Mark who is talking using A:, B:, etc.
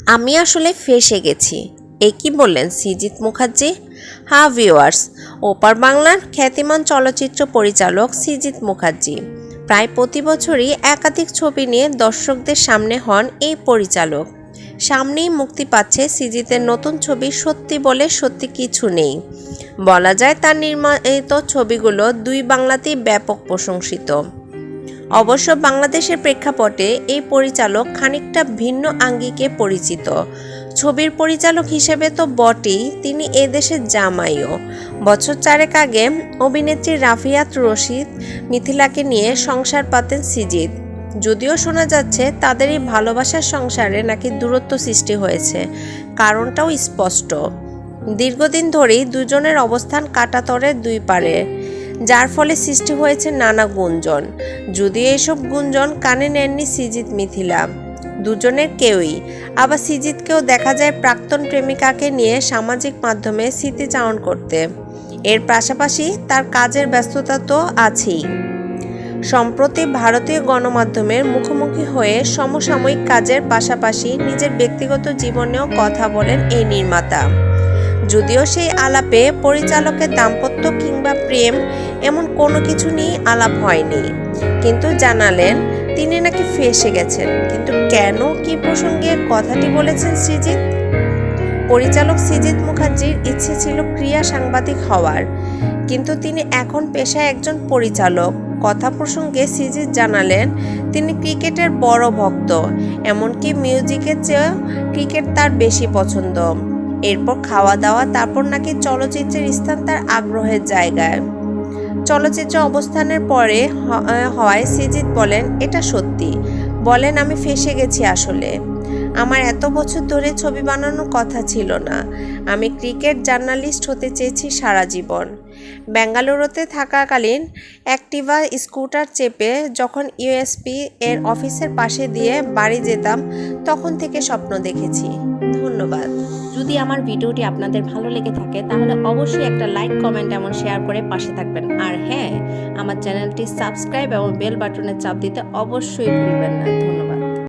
A: আমি আসলে ফেঁসে গেছি। কি বললেন সৃজিত মুখার্জি? হ্যাঁ ভিউয়ার্স, ওপার বাংলার খ্যাতিমান চলচ্চিত্র পরিচালক সৃজিত মুখার্জি প্রায় প্রতি বছরই একাধিক ছবি নিয়ে দর্শকদের সামনে হন এই পরিচালক। সামনেই মুক্তি পাচ্ছে সৃজিতের নতুন ছবি সত্যি বলে সত্যি কিছু নেই। বলা যায় তার নির্মিত ছবিগুলো দুই বাংলাতেই ব্যাপক প্রশংসিত। অবশ্য বাংলাদেশের প্রেক্ষাপটে এই পরিচালক খানিকটা ভিন্ন আঙ্গিকে পরিচিত। ছবির পরিচালক হিসেবে তো বটেই, তিনি এদেশের জামাইও। বছর চারেক আগে অভিনেত্রী রাফিয়াত রশিদ মিথিলাকে নিয়ে সংসার পাতেন সৃজিত। যদিও শোনা যাচ্ছে তাদের এই ভালোবাসার সংসারে নাকি দূরত্ব সৃষ্টি হয়েছে, কারণটাও স্পষ্ট। দীর্ঘদিন ধরেই দুজনের অবস্থান কাঁটাতরের দুই পারে, যার ফলে সৃষ্টি হয়েছে নানা গুঞ্জন। যদিও এসব গুঞ্জন কানে নেননি সৃজিত মিথিলা দুজনের কেউই। আবার সৃজিতকেও দেখা যায় প্রাক্তন প্রেমিকাকে নিয়ে সামাজিক মাধ্যমে স্মৃতিচারণ করতে। এর পাশাপাশি তার কাজের ব্যস্ততা তো আছেই। সম্প্রতি ভারতীয় গণমাধ্যমের মুখোমুখি হয়ে সমসাময়িক কাজের পাশাপাশি নিজের ব্যক্তিগত জীবনেও কথা বলেন এই নির্মাতা। যদিও সেই আলাপে পরিচালকের দাম্পত্য কিংবা প্রেম এমন কোনো কিছু নিয়ে আলাপ হয়নি, কিন্তু জানালেন তিনি নাকি ফেঁসে গেছেন। কিন্তু কেন, কি প্রসঙ্গে কথাটি বলেছেন সৃজিত? পরিচালক সৃজিত মুখার্জির ইচ্ছে ছিল ক্রীড়া সাংবাদিক হওয়ার, কিন্তু তিনি এখন পেশায় একজন পরিচালক। কথা প্রসঙ্গে সৃজিত জানালেন তিনি ক্রিকেটের বড় ভক্ত, এমনকি মিউজিকের চেয়েও ক্রিকেট তার বেশি পছন্দ। এরপর খাওয়া দাওয়া, তারপর নাকি চলচ্চিত্রের স্থান তার আগ্রহের জায়গায়। চলচ্চিত্রে অবস্থানের পরে হওয়ায় সৃজিত বলেন এটা সত্যি। বলেন আমি ফেঁসে গেছি আসলে। আমার এত বছর ধরে ছবি বানানোর কথা ছিল না। আমি ক্রিকেট জার্নালিস্ট হতে চেয়েছি সারা জীবন। বেঙ্গালুরুতে থাকাকালীন অ্যাক্টিভা স্কুটার চেপে যখন ইউএসপি এর অফিসের পাশে দিয়ে বাড়ি যেতাম, তখন থেকে স্বপ্ন দেখেছি। ধন্যবাদ।
B: যদি আমার ভিডিওটি আপনাদের ভালো লেগে থাকে তাহলে অবশ্যই একটা লাইক, কমেন্ট এবং শেয়ার করে পাশে থাকবেন। আর হ্যাঁ, আমার চ্যানেলটি সাবস্ক্রাইব এবং বেল বাটনে চাপ দিতে অবশ্যই ভুলবেন না। ধন্যবাদ।